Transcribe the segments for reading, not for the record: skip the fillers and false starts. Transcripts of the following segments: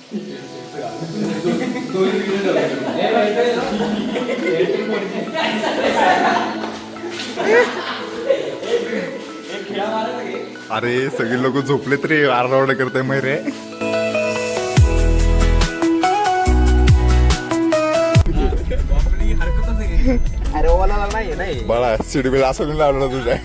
अरे सगळे लोक झोपलेत रे, आरडाओरडा करताय मैरे. अरे ओला नाही बाळा सिडबिल असं लावलं ना तुझ्या.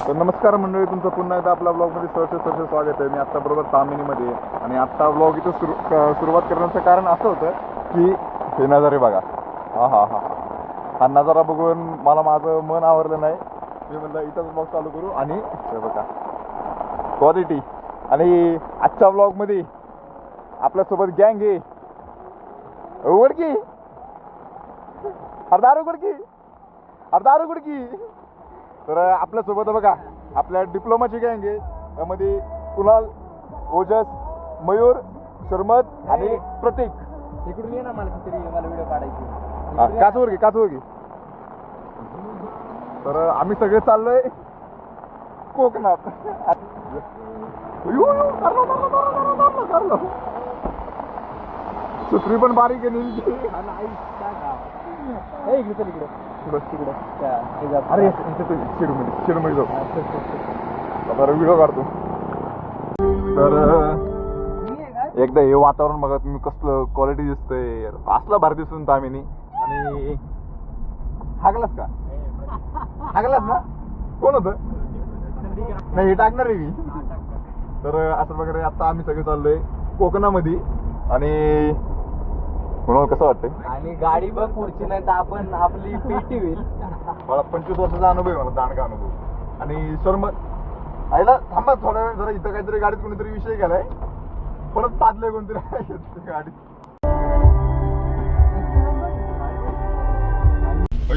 तर नमस्कार मंडळी, तुमचं पुन्हा एकदा आपल्या ब्लॉगमध्ये सहर्ष स्वागत आहे. मी आत्ता बरोबर तामिनीमध्ये आणि आत्ता ब्लॉग इथं सुरुवात करण्याचं कारण असं होतं की हे नजारे बघा. हा नजारा बघून मला माझं मन आवरलं नाही. मी म्हणलं इथंच ब्लॉग चालू करू आणि हे बघा क्वालिटी. आणि आजच्या ब्लॉगमध्ये आपल्यासोबत गँग आहे. उघडकी अर्धा उघडकी. तर आपल्यासोबत बघा आपल्या डिप्लोमाची गँग आहे. त्यामध्ये कुणाल, ओजस, मयूर, शर्मत आणि प्रतीक. इकडून ये ना, मला व्हिडिओ काढायची. काचवरगी. तर आम्ही सगळे चाललोय कोकणात. सुत्री पण बारीक आहे. अरे शेडूमध्ये जाऊ. आता व्हिडिओ काढतो. तर एकदा हे वातावरण बघा तुम्ही, कसलं क्वालिटी दिसतंय. असला भारी दिसून तामिनी. आणि हागलास ना? कोण होतं? नाही हे टाकणार आहे मी. तर असं वगैरे आता आम्ही सगळे चाललोय कोकणामध्ये. आणि म्हणून कसं वाटतंय? आणि गाडी बघ पुढची, नाही तर आपण आपली पेटी होईल. मला 25 वर्षाचा अनुभव आहे, मला दांडगा अनुभव. आणि शर्मत आईला थांबा थोड्या वेळ, जरा इथं काहीतरी गाडीत कोणीतरी विषय गेलाय. परत पाडले कोणतरी गाडीत.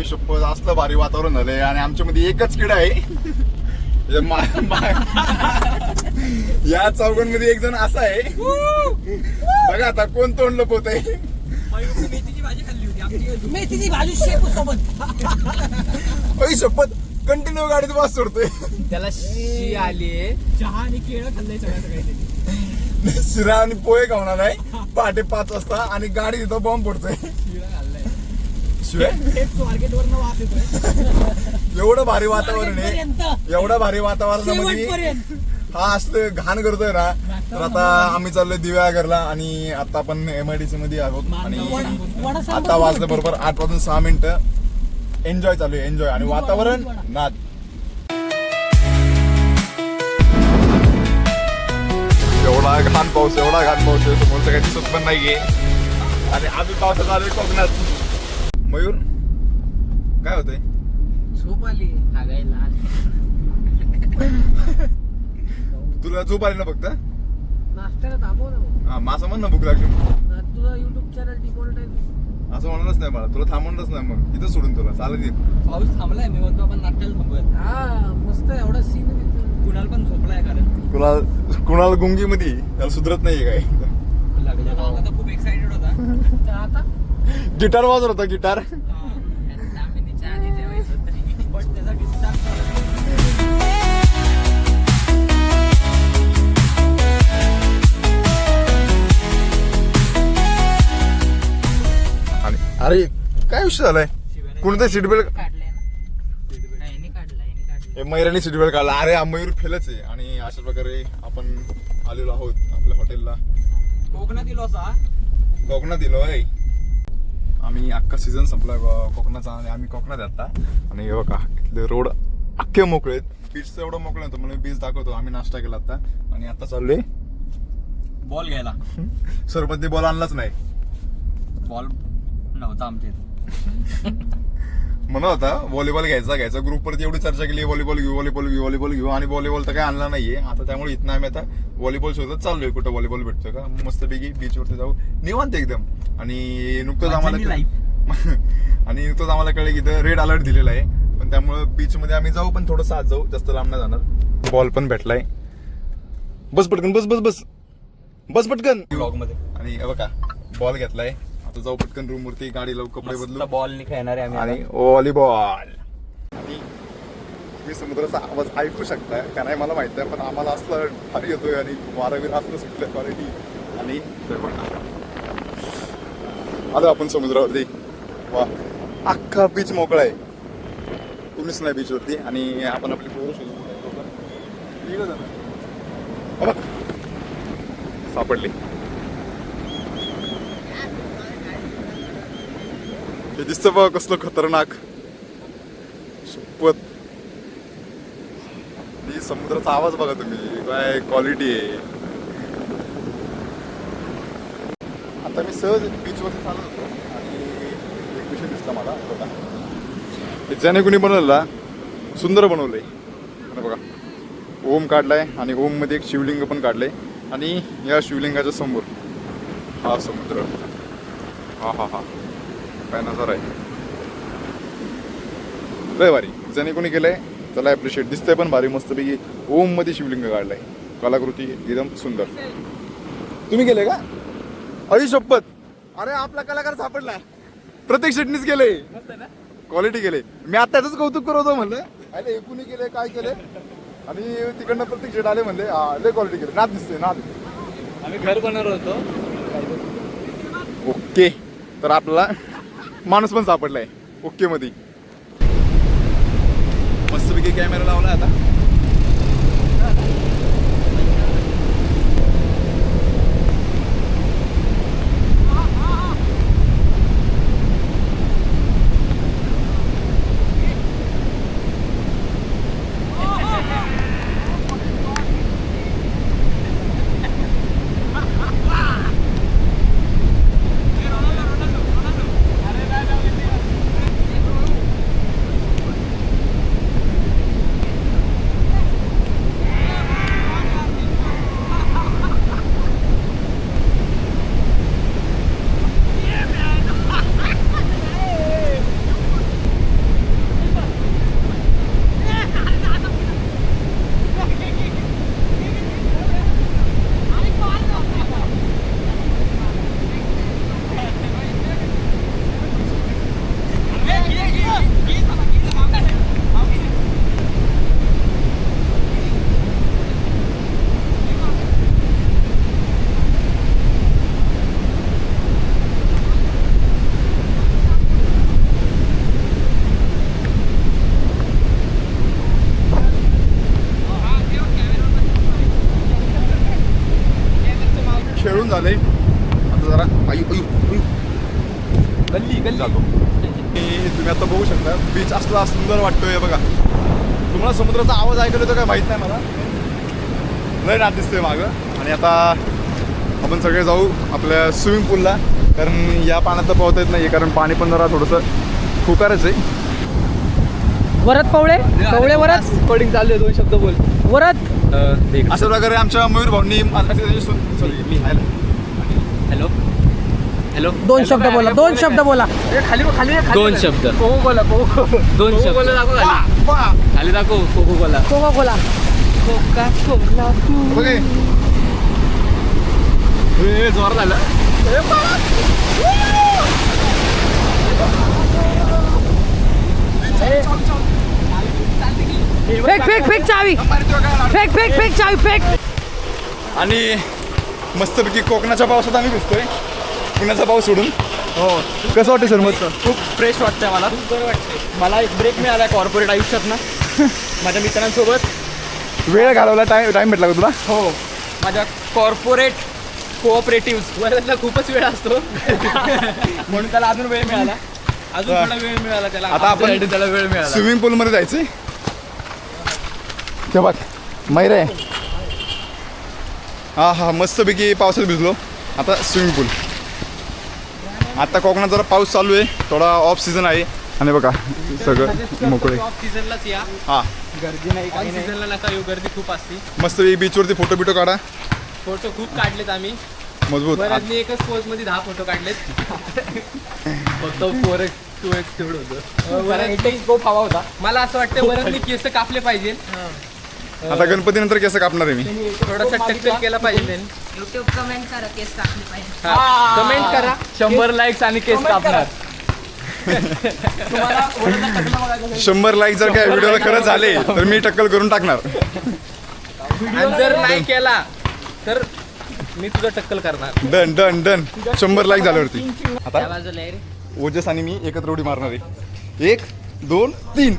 शपथ असलं भारी वातावरण झालंय. आणि आमच्या मध्ये एकच किडा आहे. या चौघांमध्ये एक जण असा आहे बघा. आता कोण तोंड लपवत आहे? मेथीची भाजी खाल्ली होती. मेथीची भाजी शेपू सोबत. शपथ कंटिन्यू गाडीत वास सोडतोय. त्याला शी आली. चहा आणि केळं खाल्लंय सगळ्यात. शिरा आणि पोहे खाऊन आलाय पहाटे 5 वाजता. आणि गाडी तिथं बॉम्ब पडतोय. शिवाय मार्केटवरनं वास येतोय. एवढं भारी वातावरण आहे. एवढं भारी वातावरणामध्ये हा असलं घाण करतोय ना. तर आता आम्ही चाललोय दिव्यागरला. आणि आता आपण MIDC मध्ये आहोत. आणि आता वाजलं बरोबर 8 वाजून 6 मिनिटं. एन्जॉय चालू आहे, एन्जॉय. आणि वातावरण नाद. एवढा घाण पाऊस आहे. समोरचं काही दिसत पण नाहीये. आणि आम्ही पावसात आलोय कोकणात. मयूर काय होतंय? झोप आली हागायला. तुला झोप आली ना फक्त? नाश्त्याला थांबव ना. हा माझं म्हण ना भूक लागली. तुझं युट्यूब चॅनल डिमॉनिटाईज असं म्हणलंच नाही मला. तुला थांबवलंच नाही. मग इथं सोडून तुला चालत येईल. पाऊस थांबलाय. मी म्हणतो आपण नाट्याला थांबूयात. हा मस्त एवढा सीन आहे तिथं. कुणाल पण झोपलाय. कारण कुणाला गुंगी मध्ये त्याला सुधरत नाहीये काय. आता खूप एक्साइटेड होता. आता गिटार वाजवत होता. गिटार अरे काय विषय झालाय? कोणतं सीट बेल्ट मयूरांनी सीट बेल्ट काढला. अरे मयूर फेलच आहे. आणि अशा प्रकारे आपण आलेलो आहोत आपल्या हॉटेलला. कोकणात दिलो आहे आम्ही. अख्खा सीझन संपला कोकणाचा. आणि आम्ही कोकणात आता. आणि बघा इथले रोड अख्खे मोकळे आहेत. बीचचं एवढं मोकळं होतं म्हणून बीच दाखवतो. आम्ही नाश्ता केला आता. आणि आता चाललोय बॉल घ्यायला. सरपंचनी बॉल आणलाच नाही. बॉल नव्हता आमच्या इथे. म्हणत होता व्हॉलीबॉल घ्यायचा. ग्रुपवरती एवढी चर्चा केली व्हॉलीबॉल घेऊ. आणि व्हॉलीबॉल तर काय आणला नाहीये. आता त्यामुळे इथनं आम्ही आता व्हॉलीबॉल शोधत चाललोय. कुठं व्हॉलीबॉल भेटतोय का मस्तपैकी बीचवरती जाऊ निवांत एकदम. आणि नुकतंच आम्हाला कळलं की इथं रेड अलर्ट दिलेला आहे. पण त्यामुळे बीच मध्ये आम्ही जाऊ, पण थोडंसं आज जाऊ, जास्त लांब नाही जाणार. बॉल पण भेटलाय. बस पटकन बस बस बस बस पटकन ब्लॉग मध्ये आणि हे बघा बॉल घेतलाय. आता जाऊ पटकन रूम वरती, गाडी लावू, कपडे बदलू बॉल खेळणार आहे आणि व्हॉलीबॉल. आणि तुम्ही समुद्राचा आवाज ऐकू शकताय का नाही मला माहित आहे, पण आम्हाला असलं भारी येतोय आणि वारावीर असलं सुटलं क्वालिटी. आणि ते बघा आलो आपण समुद्रावरती. वा अख्खा बीच मोकळा आहे, तुम्हीच नाही बीच वरती. आणि आपण आपली पोरं शोधून सापडली. हे दिसतं बघ कसलं खतरनाक. शपथ समुद्राचा आवाज बघा तुम्ही, काय क्वालिटी आहे. आता मी सहज बीचवरती चालत होतो आणि एक विषय दिसला मला. बघा ज्याने कुणी बनवलेला सुंदर बनवलंय. बघा ओम काढलाय आणि ओम मध्ये एक शिवलिंग पण काढलंय. आणि या शिवलिंगाच्या समोर हा समुद्र. हा हा हा काय नजारा आहे, लय भारी. ज्याने कोणी केलंय त्याला ॲप्रिशिएट. दिसतंय पण भारी मस्तपैकी. ओम मध्ये शिवलिंग काढलाय, कलाकृती एकदम सुंदर. तुम्ही केले का? अई शपथ, अरे आपला कलाकार सापडला. प्रत्येक शेटनीच केले, क्वालिटी केले. मी आता त्याच कौतुक करत होतो, म्हणलं अरे कुणी केले काय केले. आणि तिकडनं प्रत्येक शेट आले म्हणले लय क्वालिटी केले. नाद दिसते नाद. आम्ही घर बनवणार होतो. ओके, तर आपल्याला माणूस पण सापडलाय ओके मध्ये. मस्तपैकी कॅमेरा लावला आता. खेळून झाले आता जरा गल्ली जातो. तुम्ही आता बघू शकता बीच असला सुंदर वाटतोय. बघा तुम्हाला समुद्राचा आवाज ऐकला येतो काय माहित नाही मला, लय नाद दिसतोय मागं. आणि आता आपण सगळे जाऊ आपल्या स्विमिंग पूलला, कारण या पाण्यात तर पोहता येत नाही, कारण पाणी पण जरा थोडंसं खुकारच आहे. वरत पवळे पवळे वरत कोडिंग चालू आहे. 2 शब्द बोल. वरत अशा प्रकारे आमच्या मयूर भाऊंनी हॅलो हॅलो 2 शब्द बोला, 2 शब्द बोला. खाली खाली 2 शब्द. कोको कोला 2 शब्द दाखव. खाली दाखव. Coco cola coca cola coca cola बघे जोर झालं. फेक फेक फेक चावी, फेक फेक फेक चावी फेक. आणि मस्तपैकी कोकणाच्या पावसात आम्ही भिजतोय, पुण्याचा पाऊस सोडून. हो कसं वाटतं सर? मस्त खूप फ्रेश वाटतंय मला. खूप बरं वाटतंय. मला एक ब्रेक मिळाला कॉर्पोरेट आयुष्यात ना. माझ्या मित्रांसोबत वेळ घालवला. टाइम भेटला का तुला? हो माझ्या कॉर्पोरेट कोऑपरेटिव्ह वर्गातला खूपच वेळ असतो म्हणून त्याला अजून वेळ मिळाला. अजून थोडा वेळ मिळाला त्याला. आता आपण त्याला वेळ मिळाला. स्विमिंग पूल मध्ये जायचंय. तेव्हा मैर आहे. हा हा मस्तपैकी पावसात भिजलो. आता स्विमिंग पूल. आता कोकणात जरा पाऊस चालू आहे, थोडा ऑफ सीझन आहे. आणि बघा सगळं मोकळे. ऑफ सीझनलाच या. हा गर्दी नाही. ऑन सीझनला नका येऊ, गर्दी खूप असते. मस्त बीचवरती फोटो बिटो काढा. फोटो खूप काढलेत आम्ही. मजबूत. बरं मी एकच पोज मध्ये 10 फोटो काढलेत. फक्त 4x 2x तेवढं होतं. खूप हवा होता. मला असं वाटतं बरं मी केस कापले पाहिजे. आता गणपती नंतर केस कापणार आहे मी. थोडासा टक्कल केला पाहिजे त्यांनी. युट्यूब कमेंट करा केस टाकले पाहिजे. कमेंट करा 100 लाईक्स आणि केस कापणार. 100 लाईक जर काय व्हिडिओला खरंच झाले तर मी टक्कल करून टाकणार. आणि जर नाही केला तर मी तुझं टक्कल करणार. डन डन डन 100 लाईक झाल्यावरती त्या बाजूला आहे रे. ओजस आणि मी एकत्र उडी मारणार आहे. 1 2 3.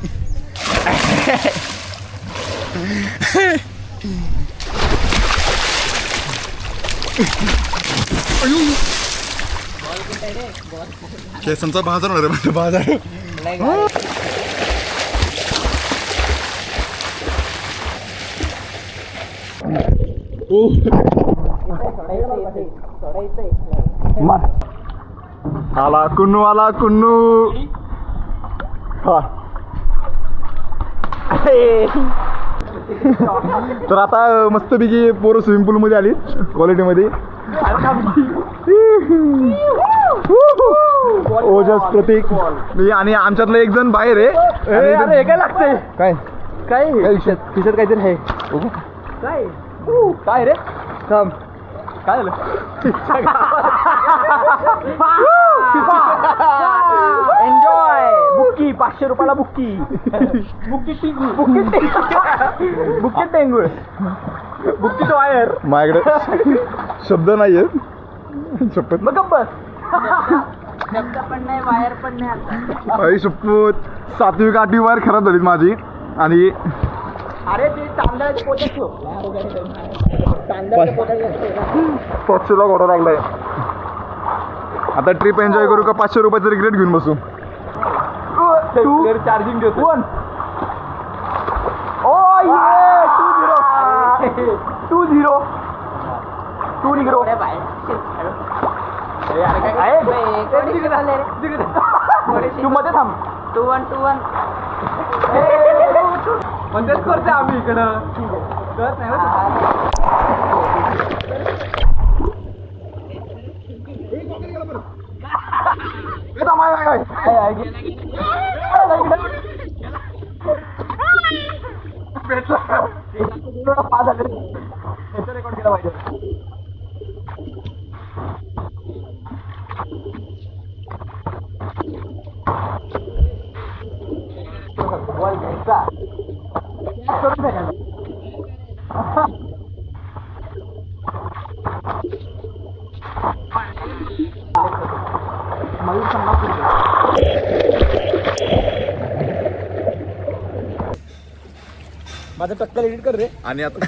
केसांचा बाजार होणार आहे बाजार. आला कुन्नू आला कुन्नू. हा तर आता मस्तपैकी पोरं स्विमिंग पूल मध्ये आली क्वालिटीमध्ये. ओजस प्रतीक मी आणि आमच्यातलं एक जण बाहेर आहे. अरे काय लागतंय? काय काय खिशात काहीतरी आहे. काय रे? थांब. काय झालं? एन्जॉय. बुक्की 500 रुपयाला बुक्की. बुक्की टेंगुळ. बुक्कीचं वायर. माझ्याकडे शब्द नाहीये. शपथ मग बस. शब्द पण नाही वायर पण नाही आता. आई शपथ 7वी का 8वी वायर खराब झाली माझी. आणि अरे ते तांदळाचे पोते ठेव. तांदळाचे पोते 500ला घोडा लागलाय. आता ट्रिप एन्जॉय करू का 500 रुपयाचं रिग्रेट घेऊन बसू. चार्जिंग घेतो. 1 ओ ये 2-0 तू मध्ये थांब. 2-1 म्हणजेच करते आम्ही इकडं. करत नाही रेकॉर्ड केला पाहिजे. माझं टक्कल एडिट कर रे. आणि आता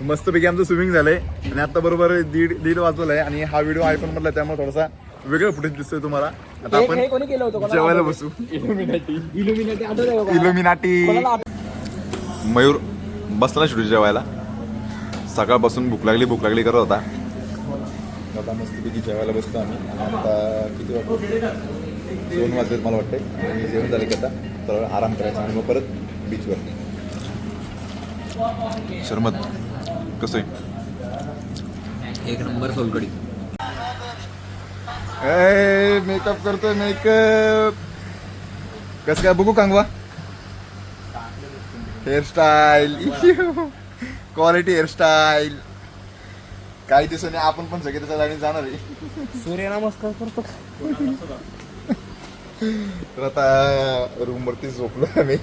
मस्तपैकी आमचं स्विमिंग झालंय आणि आता बरोबर दीड वाजवलं आहे. आणि हा व्हिडिओ आयफोन मधला त्यामुळे थोडासा वेगळं फुटेज दिसतोय तुम्हाला. आता आपण कोणी केलं होतं? जेवायला बसू. इल्युमिनाटी आठवतंय का? इल्युमिनाटी. मयूर बसला शेवटी जेवायला. सकाळपासून भूक लागली करत होता. आता मस्तपैकी जेवायला बसतो आम्ही. आता किती वाजता? 2 वाजलेत मला वाटते. आणि जेवण झालं की आता थोडा आराम करायचा आणि मग परत बीचवरती. शर्मत कसं आहे? एक नंबर सोलकडी. मेकअप करतोय मेकअप. कसं काय बघू कांगवा. Hairstyle quality hairstyle. काही दिवसांनी आपण पण सगळे त्याच्या जागी जाणार आहे. सूर्यनमस्कार करतो. तर आता रूम वरती झोपलो आम्ही.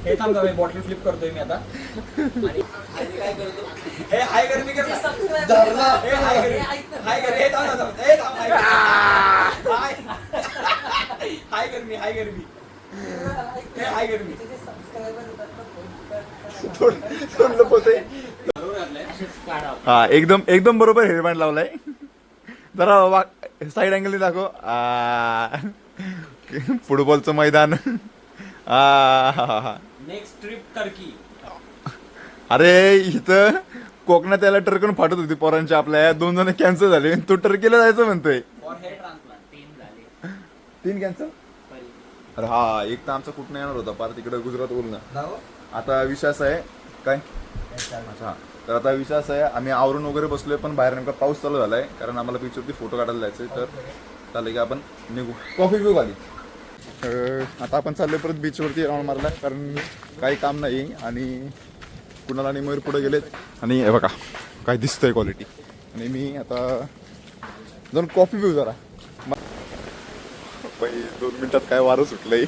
हे थांब बॉटल फ्लिप करतोय मी आता. आणि काय करतो? हे हाय कर मी कर. धरला. हे हाय कर. हाय कर. हे थांब. हे थांब. हाय कर मी. हे हाय कर मी. थोडं लपवतोय. हा एकदम बरोबर हेअरबँड लावलाय. जरा साईड अँगल दाखव. फुटबॉलचं मैदान. Next trip Turkey. अरे इथं कोकणात याला टर्कन फाटत होती पोरांची. आपल्या 2 जण कॅन्सल झाले. तो टर्कीला जायचं म्हणतोय. 3 कॅन्सल. अरे हा एक तर आमचा कुठं येणार होता पार तिकडे गुजरात बोलणं. आता विश्वास आहे काय. अच्छा तर आता विश्वास आहे आम्ही आवरून वगैरे बसलोय. पण बाहेर नेमका पाऊस चालू झालाय. कारण आम्हाला बीचवरती फोटो काढायला जायचंय. तर चाललंय की आपण निघू. कॉफी पिऊ आली. आता आपण चाललोय परत बीचवरती राऊंड मारला. कारण काही काम नाही आणि कुणाल आणि मयूर पुढे गेलेत आणि हे बघा काय दिसतंय क्वालिटी. आणि मी आता जाऊन कॉफी पिऊ जरा. बाई 2 मिनिटात काय वारं सुटलंय.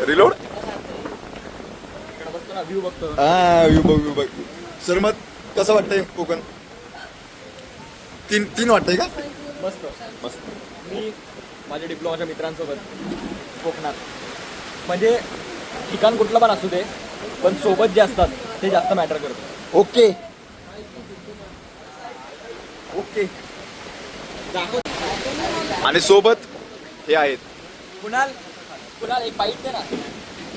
रिलोड व्ह्यू बघतो. व्ह्यू बघ. सरमत कसं वाटतंय कोकण? 3 वाटतंय का? मस्त. मी माझ्या डिप्लोमाच्या मित्रांसोबत कोकणात, म्हणजे ठिकाण कुठलं पण असू दे, पण सोबत जे असतात ते जास्त मॅटर करतो. ओके आणि सोबत हे आहेत कुणाल एक बाईट दे ना.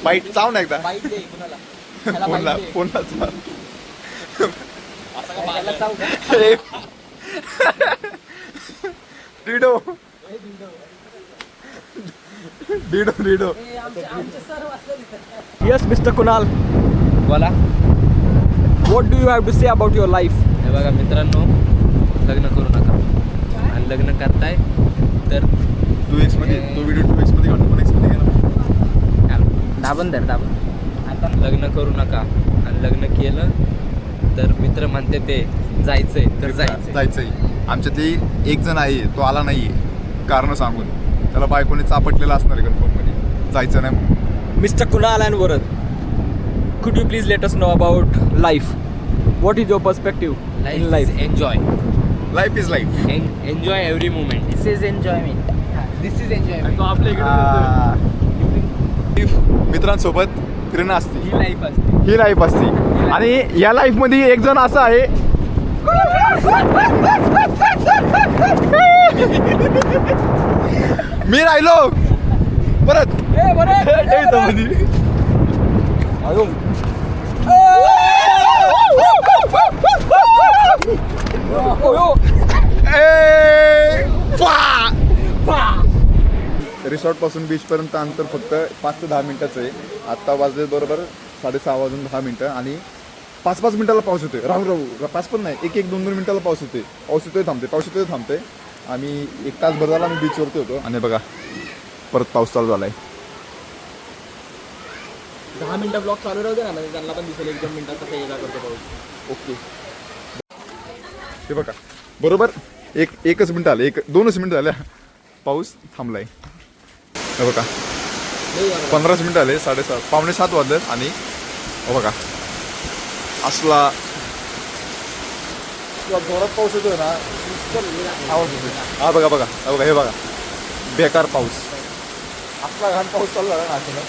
बाईट चाव ना एकदा. बाईट दे कुणाला. त्याला फोनला bite दे. फोनला चाव. असं का बाहेरला चावू का? डिडो डिडो. Yes, Mr. Kunal. बोला. What do you have to say about your life? हे बघा मित्रांनो, लग्न करू नका. आणि लग्न करताय तर 2x मध्ये तो व्हिडिओ 2x मध्ये काढतो 1x मध्ये गेला. दाबून आता लग्न करू नका. आणि लग्न केलं तर मित्र म्हणते ते जायचंय तर जायचंय. आमच्यातली एक जण आहे, तो आला नाहीये कारण सांगून. त्याला बायकोने चापटलेला असणार आहे कन्फर्म मध्ये, जायचं नाही म्हणून. Mr. Kunal and Varad, could you please let us know about life? What is your perspective in life? Enjoy life is life. Enjoy every moment. This is enjoyment. तो आपल्या इकडे मित्रांसोबत फिरणं असते, ही लाईफ असते. ही लाईफ असते. आणि या लाईफ मध्ये एक जण असा आहे मी राहिलो परत. रिसॉर्ट पासून बीच पर्यंत अंतर फक्त 5 ते 10 मिनिटाचं आहे. आता वाजले बरोबर 6:30 वाजून 10 मिनिटं आणि 5-5 मिनिटाला पाऊस येतोय. राहू 5 पण नाही, 1-2 मिनिटाला पाऊस येतोय थांबते. आम्ही 1 तास भर झाला आम्ही बीचवरती होतो आणि बघा परत पाऊस चालू झालाय. 10 मिनिटं ब्लॉग चालू राहू दे ना, म्हणजे त्यांना पण दिसेल 1-2 मिनिटात कसं येणार करतो पाऊस. ओके हे बघा बरोबर 1 मिनिट आले, 2 मिनिट झाल्या पाऊस थांबलाय. हे बघा 15 मिनिट आले, 7:30 पावणे 7 वाजलेत आणि हे बघा असला जोरात पाऊस येतोय ना, आवाज येतोय. हा बघा हे बघा बेकार पाऊस. असला घाण पाऊस चालू झाला ना अचानक.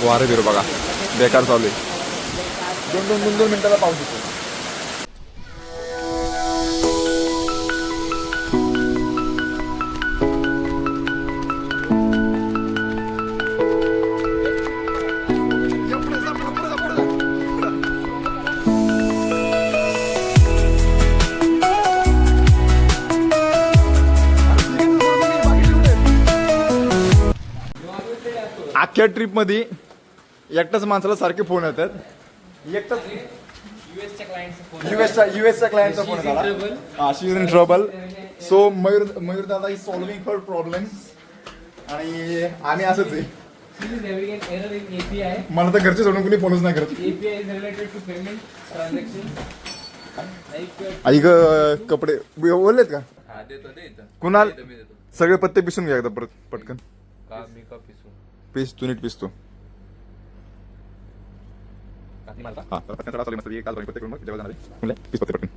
वारे बिर बघा बेकार चालू आहे. 2 मिनिटाला पाऊस येतो. अख्ख्या ट्रिप मध्ये एकटाच माणसाला सारखे फोन येतात. एकटाच युएसच्या क्लायंटचा फोन आला. She is in trouble. So Mayur दादा इज सॉल्विंग हर प्रॉब्लेम आणि आम्ही असंच आहे. मला तर घरचे सोडून कुणी फोनच नाही करत. आई ग कपडे बोललेत का कुणाल? सगळे पत्ते पिसून घ्या एकदा परत पटकन. तू नीट पिसतो. हा पटकन चला मस्त काल पत्ते करून मग जेव्हा जाणार आहे पिस पत्ते पटकन.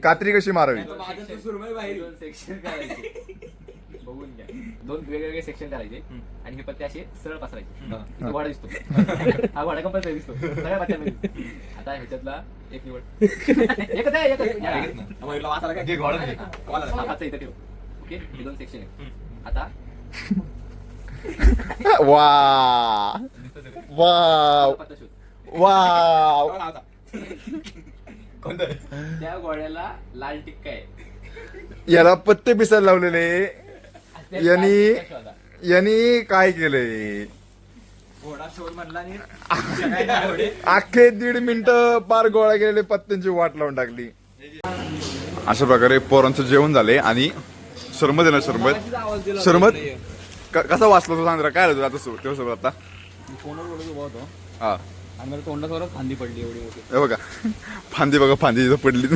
कात्री कशी मारावी बघून घ्या. 2 वेगवेगळे सेक्शन करायचे आणि हे पत्ते असे सरळ पसरायचे. वाडा दिसतो हा वाडा कंपल्सरी दिसतो सगळ्या पत्त्यांमध्ये. आता ह्याच्यातला एक निवड. एकच आहे इथं ठेव. ओके हे 2 सेक्शन आहे. आता पत्ता शोध. त्या गोळ्याला लाल टिक्का आहे. याला पत्ते पिसायला लावलेले यांनी काय केलंय घोडा शोध म्हणला आणि अख्खे 1.5 मिनिटं पार गोळा केलेले पत्त्यांची वाट लावून टाकली. अशा प्रकारे पोरांचं जेवण झालंय आणि सरमत आहे ना सरमत कसा वाचला तो सांग जरा, काय आलं आता तेव्हा आता फोनवर बोलत उभा होतो हा आणि मला तोंडासमोर फांदी पडली एवढी मोठी. हे बघा फांदी बघा फांदी इथं पडली.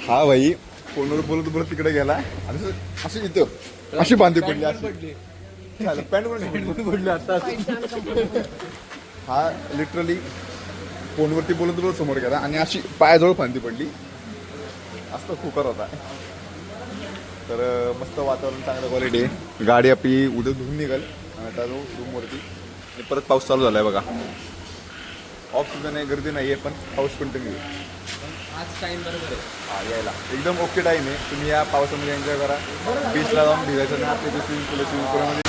हा भाई फोनवर बोलत बोलत तिकडे गेला आणि अशी इथं अशी फांदी पडली अशी पॅन्ट पडली आता. हा लिटरली फोनवरती बोलत बोलत समोर गेला आणि अशी पायाजवळ फांदी पडली. असं कुकर होता. तर मस्त वातावरण, चांगलं क्वालिटी आहे. गाडी आपली उद्या धुवून निघाल आणि आता जो रूमवरती आणि परत पाऊस चालू झालाय बघा. ऑफ सीझन आहे, गर्दी नाही आहे, पण पाऊस कंटिन्यू आहे. आज टाइम बरोबर आहे. हा यायला एकदम ओके टाईम आहे. तुम्ही या पावसामध्ये एन्जॉय करा. बीचला जाऊन भिजायचं नाही. आपल्या स्विमिंग पूलमध्ये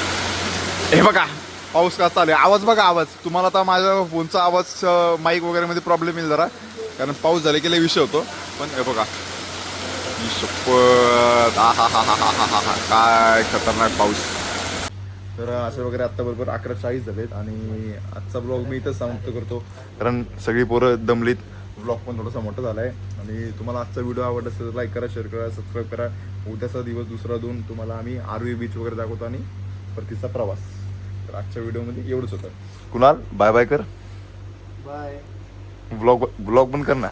हे बघा पाऊस कसा चालू आहे. आवाज बघा आवाज. तुम्हाला आता माझ्या फोनचा आवाज माईक वगैरे मध्ये प्रॉब्लेम येईल जरा, कारण पाऊस झाले की लय विषय होतो. पण हे बघा काय खतरनाक पाऊस. तर असे वगैरे आत्ता बरोबर 11:40 झालेत आणि आजचा ब्लॉग मी इथंच समाप्त करतो, कारण सगळी पोरं दमलीत. ब्लॉग पण थोडासा मोठा झाला आहे आणि तुम्हाला आजचा व्हिडिओ आवडला असेल तर लाईक करा, शेअर करा, सबस्क्राईब करा. उद्याचा दिवस दुसरा दोन तुम्हाला आम्ही आरवी बीच वगैरे दाखवतो आणि परतीचा प्रवास. तर आजच्या व्हिडिओमध्ये एवढंच होतं. कुणाल बाय बाय कर. बाय. ब्लॉग पण कर ना.